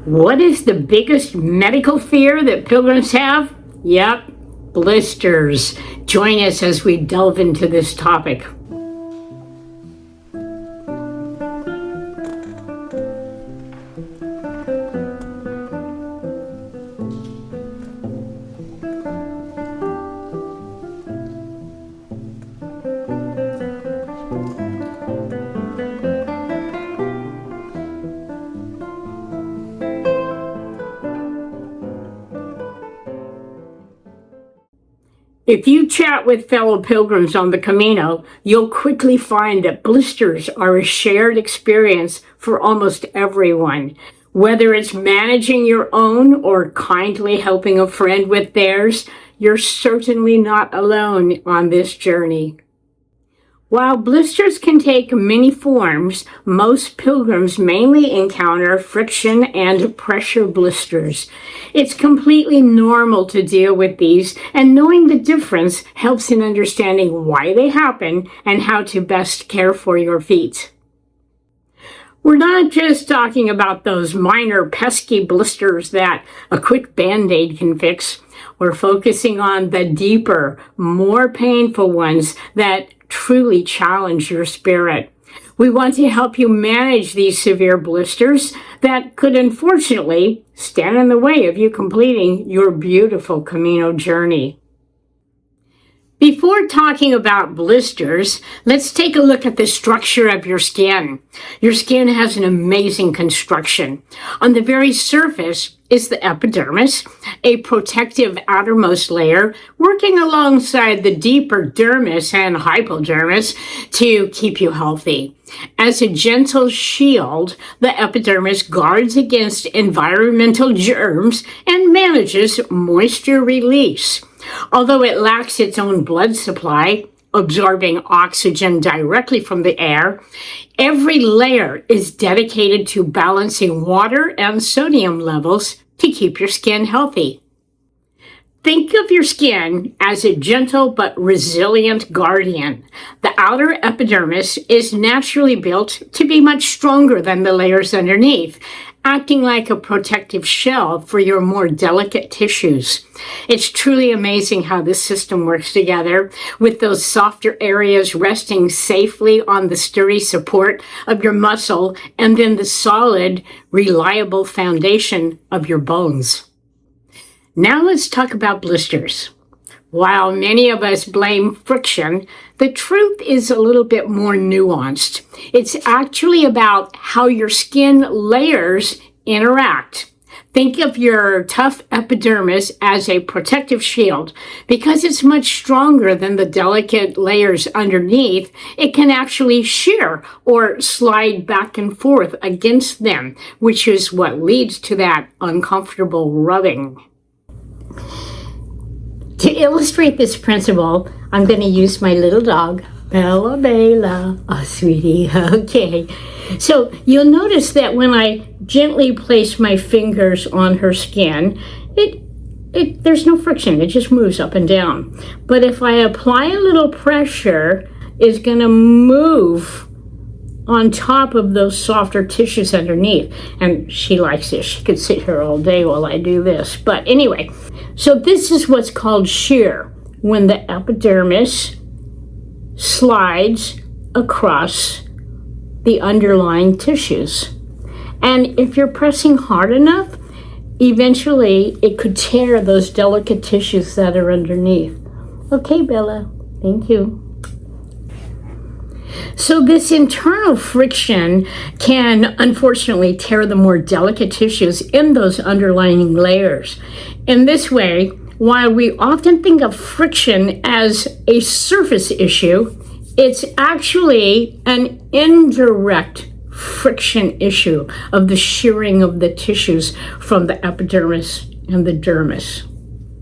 What is the biggest medical fear that pilgrims have? Yep, blisters. Join us as we delve into this topic. If you chat with fellow pilgrims on the Camino, you'll quickly find that blisters are a shared experience for almost everyone. Whether it's managing your own or kindly helping a friend with theirs, you're certainly not alone on this journey. While blisters can take many forms, most pilgrims mainly encounter friction and pressure blisters. It's completely normal to deal with these, and knowing the difference helps in understanding why they happen and how to best care for your feet. We're not just talking about those minor pesky blisters that a quick Band-Aid can fix. We're focusing on the deeper, more painful ones that truly challenge your spirit. We want to help you manage these severe blisters that could unfortunately stand in the way of you completing your beautiful Camino journey. Before talking about blisters, let's take a look at the structure of your skin. Your skin has an amazing construction. On the very surface is the epidermis, a protective outermost layer working alongside the deeper dermis and hypodermis to keep you healthy. As a gentle shield, the epidermis guards against environmental germs and manages moisture release. Although it lacks its own blood supply, absorbing oxygen directly from the air, every layer is dedicated to balancing water and sodium levels to keep your skin healthy. Think of your skin as a gentle but resilient guardian. The outer epidermis is naturally built to be much stronger than the layers underneath, acting like a protective shell for your more delicate tissues. It's truly amazing how this system works together, with those softer areas resting safely on the sturdy support of your muscle and then the solid, reliable foundation of your bones. Now let's talk about blisters. While many of us blame friction, the truth is a little bit more nuanced. It's actually about how your skin layers interact. Think of your tough epidermis as a protective shield. Because it's much stronger than the delicate layers underneath, it can actually shear or slide back and forth against them, which is what leads to that uncomfortable rubbing. To illustrate this principle, I'm going to use my little dog, Bella. Oh, sweetie. Okay. So you'll notice that when I gently place my fingers on her skin, there's no friction. It just moves up and down. But if I apply a little pressure, it's going to move on top of those softer tissues underneath. And she likes this. She could sit here all day while I do this. But anyway, so this is what's called shear, when the epidermis slides across the underlying tissues. And if you're pressing hard enough, eventually it could tear those delicate tissues that are underneath. Okay, Bella, thank you. So this internal friction can unfortunately tear the more delicate tissues in those underlying layers. In this way, while we often think of friction as a surface issue, it's actually an indirect friction issue of the shearing of the tissues from the epidermis and the dermis.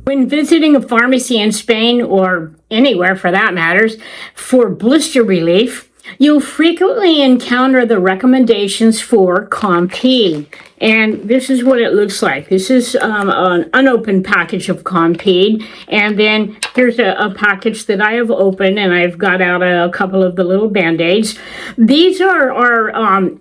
When visiting a pharmacy in Spain, or anywhere for that matters, for blister relief, You'll frequently encounter the recommendations for Compeed, and this is what it looks like. This is an unopened package of Compeed, and then here's a package that I have opened, and I've got out a couple of the little Band-Aids. These are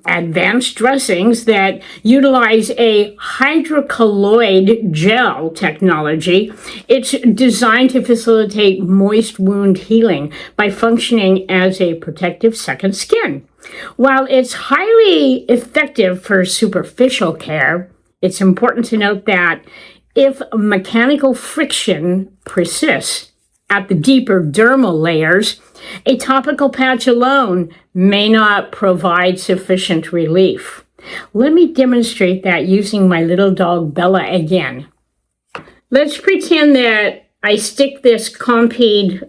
advanced dressings that utilize a hydrocolloid gel technology. It's designed to facilitate moist wound healing by functioning as a protective second skin. While it's highly effective for superficial care, it's important to note that if mechanical friction persists at the deeper dermal layers, a topical patch alone may not provide sufficient relief. Let me demonstrate that using my little dog Bella again. Let's pretend that I stick this Compeed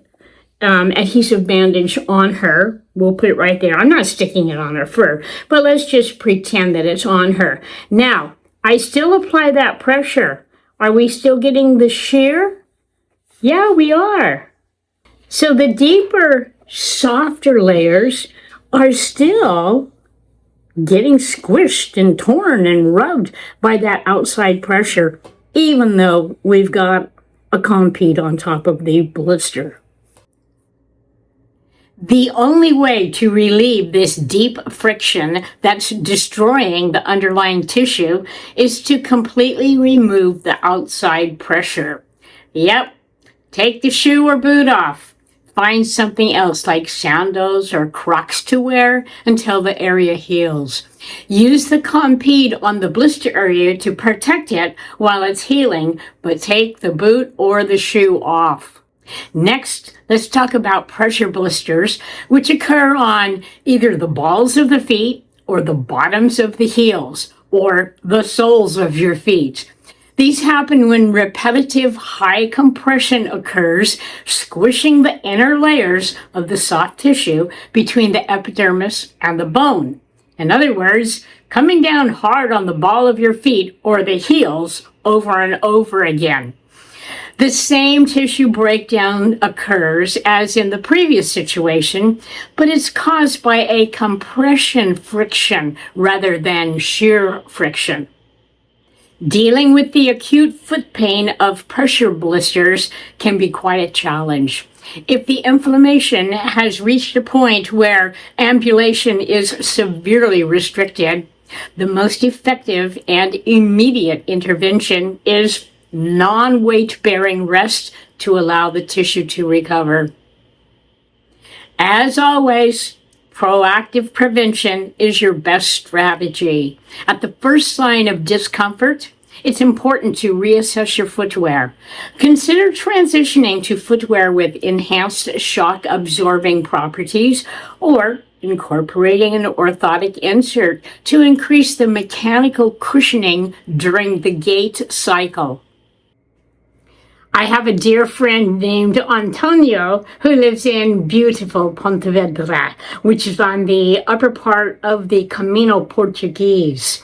adhesive bandage on her. We'll put it right there. I'm not sticking it on her fur, but let's just pretend that it's on her. Now, I still apply that pressure. Are we still getting the shear? Yeah, we are. So the deeper, softer layers are still getting squished and torn and rubbed by that outside pressure, even though we've got a Compeed on top of the blister. The only way to relieve this deep friction that's destroying the underlying tissue is to completely remove the outside pressure. Yep, take the shoe or boot off. Find something else like sandals or Crocs to wear until the area heals. Use the Compeed on the blister area to protect it while it's healing, but take the boot or the shoe off. Next, let's talk about pressure blisters, which occur on either the balls of the feet or the bottoms of the heels or the soles of your feet. These happen when repetitive high compression occurs, squishing the inner layers of the soft tissue between the epidermis and the bone. In other words, coming down hard on the ball of your feet or the heels over and over again. The same tissue breakdown occurs as in the previous situation, but it's caused by a compression friction rather than shear friction. Dealing with the acute foot pain of pressure blisters can be quite a challenge. If the inflammation has reached a point where ambulation is severely restricted, the most effective and immediate intervention is non-weight-bearing rest to allow the tissue to recover. As always, proactive prevention is your best strategy. At the first sign of discomfort, it's important to reassess your footwear. Consider transitioning to footwear with enhanced shock-absorbing properties or incorporating an orthotic insert to increase the mechanical cushioning during the gait cycle. I have a dear friend named Antonio who lives in beautiful Pontevedra, which is on the upper part of the Camino Portuguese.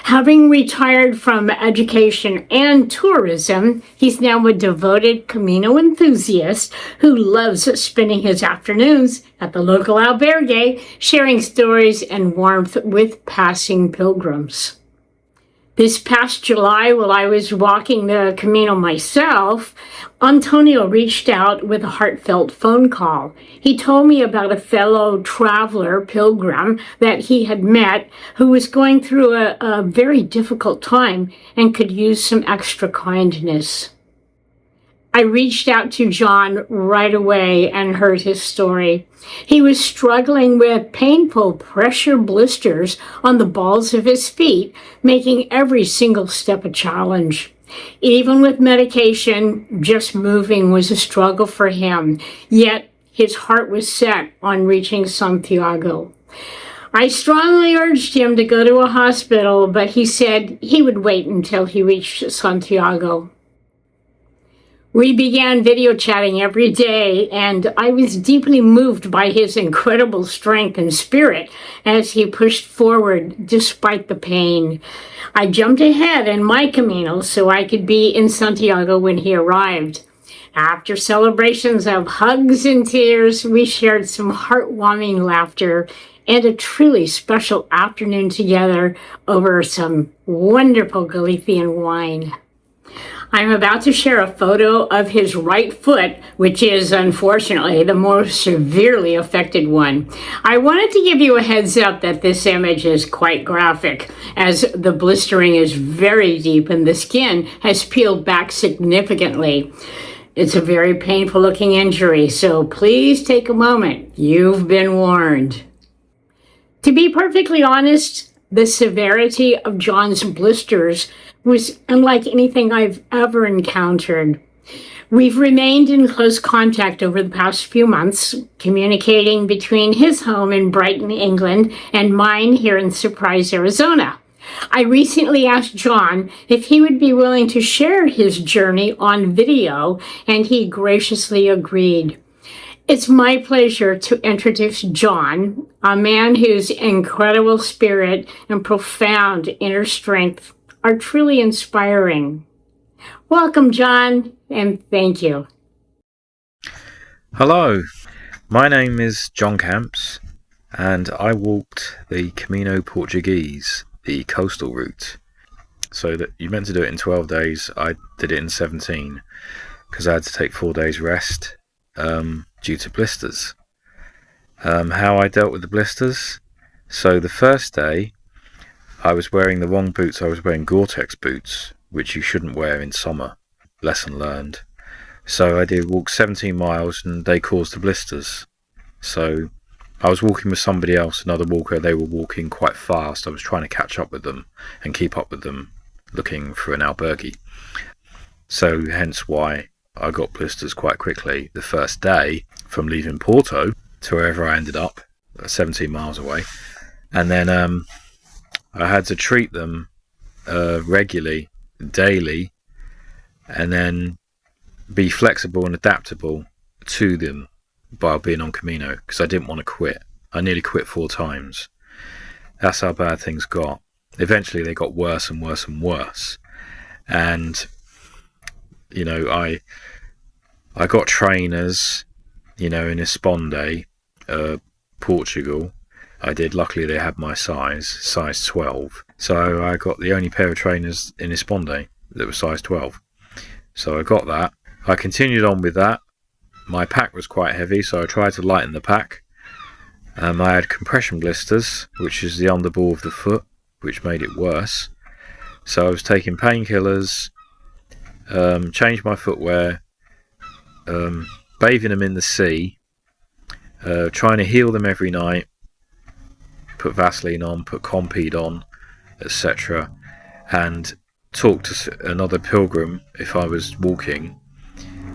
Having retired from education and tourism, he's now a devoted Camino enthusiast who loves spending his afternoons at the local albergue, sharing stories and warmth with passing pilgrims. This past July, while I was walking the Camino myself, Antonio reached out with a heartfelt phone call. He told me about a fellow traveler, Pilgrim, that he had met who was going through a very difficult time and could use some extra kindness. I reached out to John right away and heard his story. He was struggling with painful pressure blisters on the balls of his feet, making every single step a challenge. Even with medication, just moving was a struggle for him, yet his heart was set on reaching Santiago. I strongly urged him to go to a hospital, but he said he would wait until he reached Santiago. We began video chatting every day, and I was deeply moved by his incredible strength and spirit as he pushed forward despite the pain. I jumped ahead in my Camino so I could be in Santiago when he arrived. After celebrations of hugs and tears, we shared some heartwarming laughter and a truly special afternoon together over some wonderful Galician wine. I'm about to share a photo of his right foot, which is unfortunately the most severely affected one. I wanted to give you a heads up that this image is quite graphic, as the blistering is very deep and the skin has peeled back significantly. It's a very painful looking injury, so please take a moment. You've been warned. To be perfectly honest, the severity of John's blisters was unlike anything I've ever encountered. We've remained in close contact over the past few months, communicating between his home in Brighton, England, and mine here in Surprise, Arizona. I recently asked John if he would be willing to share his journey on video, and he graciously agreed. It's my pleasure to introduce John, a man whose incredible spirit and profound inner strength are truly inspiring. Welcome, John, and thank you. Hello, my name is John Camps, and I walked the Camino Portuguese, the coastal route. So that you meant to do it in 12 days, I did it in 17, because I had to take 4 days rest due to blisters. How I dealt with the blisters? So the first day, I was wearing the wrong boots. I was wearing Gore-Tex boots, which you shouldn't wear in summer. Lesson learned. So I did walk 17 miles and they caused the blisters. So I was walking with somebody else, another walker. They were walking quite fast. I was trying to catch up with them and keep up with them, looking for an albergue. So hence why I got blisters quite quickly the first day from leaving Porto to wherever I ended up, 17 miles away. And then I had to treat them regularly, daily, and then be flexible and adaptable to them while being on Camino, because I didn't want to quit. I nearly quit 4 times. That's how bad things got. Eventually they got worse and worse and worse. And, you know, I got trainers, you know, in Esponde, Portugal. I did. Luckily they had my size 12. So I got the only pair of trainers in Esponde that was size 12. So I got that. I continued on with that. My pack was quite heavy, so I tried to lighten the pack. I had compression blisters, which is the underball of the foot, which made it worse. So I was taking painkillers, changed my footwear, bathing them in the sea, trying to heal them every night, put Vaseline on, put Compeed on, etc. And talk to another pilgrim if I was walking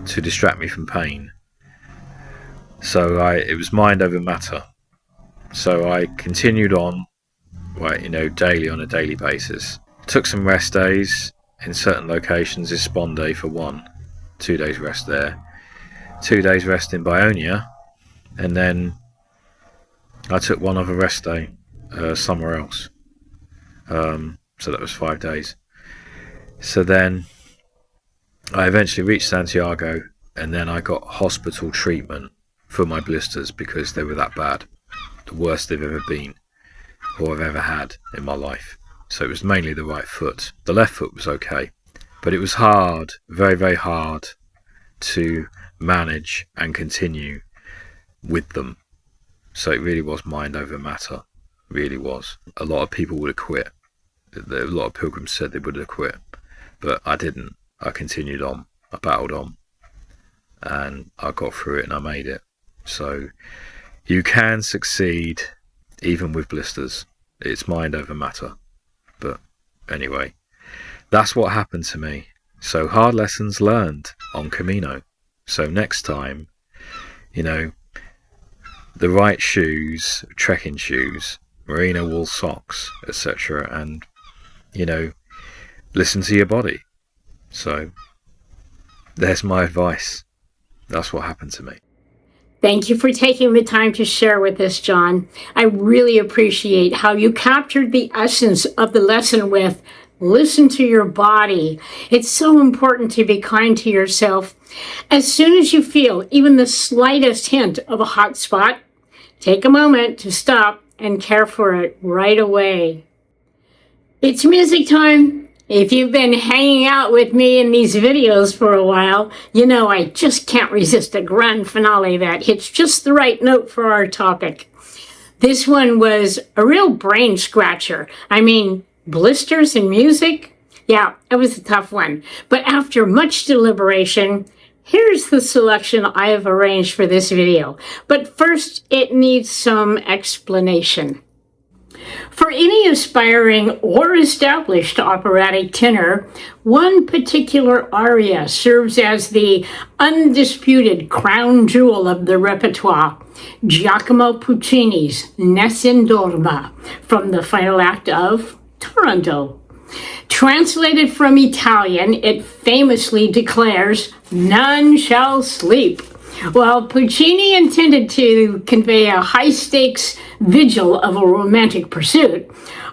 to distract me from pain. So it was mind over matter. So I continued on, daily on a daily basis. Took some rest days in certain locations, Esponde for one, 2 days rest there, 2 days rest in Baionia, and then I took one other rest day somewhere else. So that was 5 days. So then I eventually reached Santiago, and then I got hospital treatment for my blisters because they were that bad. The worst they've ever been, or I've ever had in my life. So it was mainly the right foot. The left foot was okay, but it was hard, very, very hard to manage and continue with them. So it really was mind over matter. Really was. A lot of people would have quit. A lot of pilgrims said they would have quit, but I didn't. I continued on. I battled on, and I got through it and I made it. So you can succeed even with blisters. It's mind over matter. But anyway, that's what happened to me. So hard lessons learned on Camino. So next time, the right shoes, trekking shoes, merino wool socks, etc. And, listen to your body. So there's my advice. That's what happened to me. Thank you for taking the time to share with us, John. I really appreciate how you captured the essence of the lesson with Listen to your body. It's so important to be kind to yourself. As soon as you feel even the slightest hint of a hot spot, take a moment to stop and care for it right away. It's music time. If you've been hanging out with me in these videos for a while, you know I just can't resist a grand finale that hits just the right note for our topic. This one was a real brain scratcher. I mean, Blisters and music? Yeah, it was a tough one. But after much deliberation, here's the selection I have arranged for this video. But first, it needs some explanation. For any aspiring or established operatic tenor, one particular aria serves as the undisputed crown jewel of the repertoire, Giacomo Puccini's Nessun Dorma, from the final act of Taranto. Translated from Italian, it famously declares, "None shall sleep." While Puccini intended to convey a high-stakes vigil of a romantic pursuit,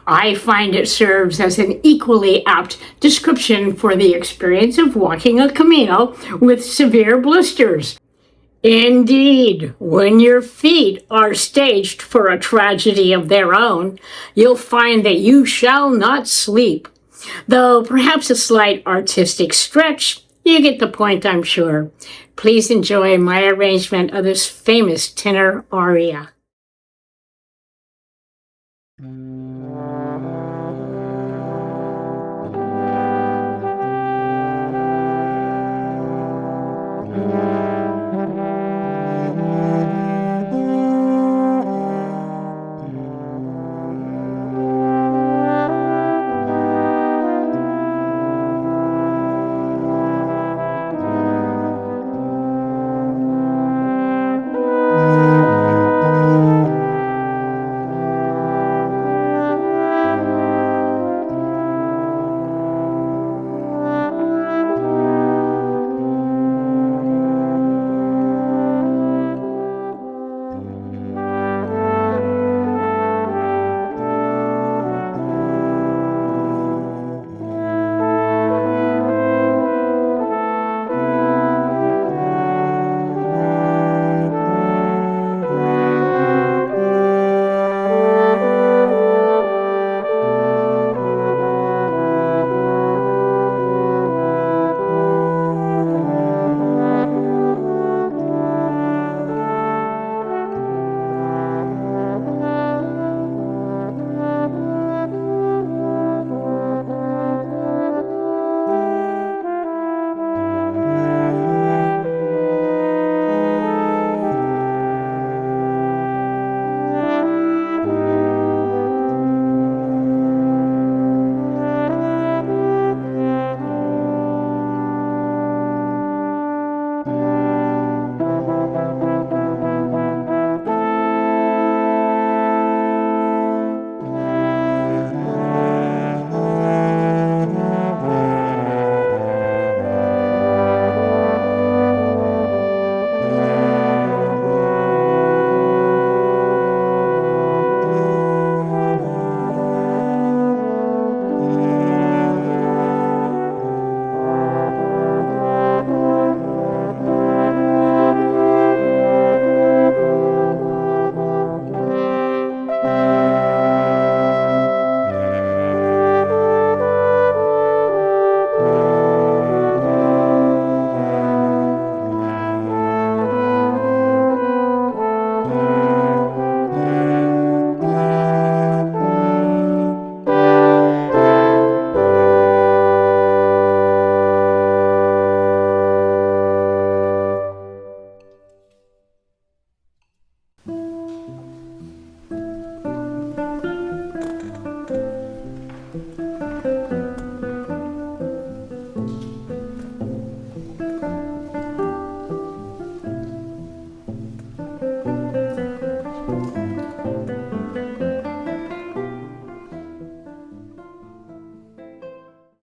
I find it serves as an equally apt description for the experience of walking a Camino with severe blisters. Indeed, when your feet are staged for a tragedy of their own, you'll find that you shall not sleep. Though perhaps a slight artistic stretch, you get the point, I'm sure. Please enjoy my arrangement of this famous tenor aria.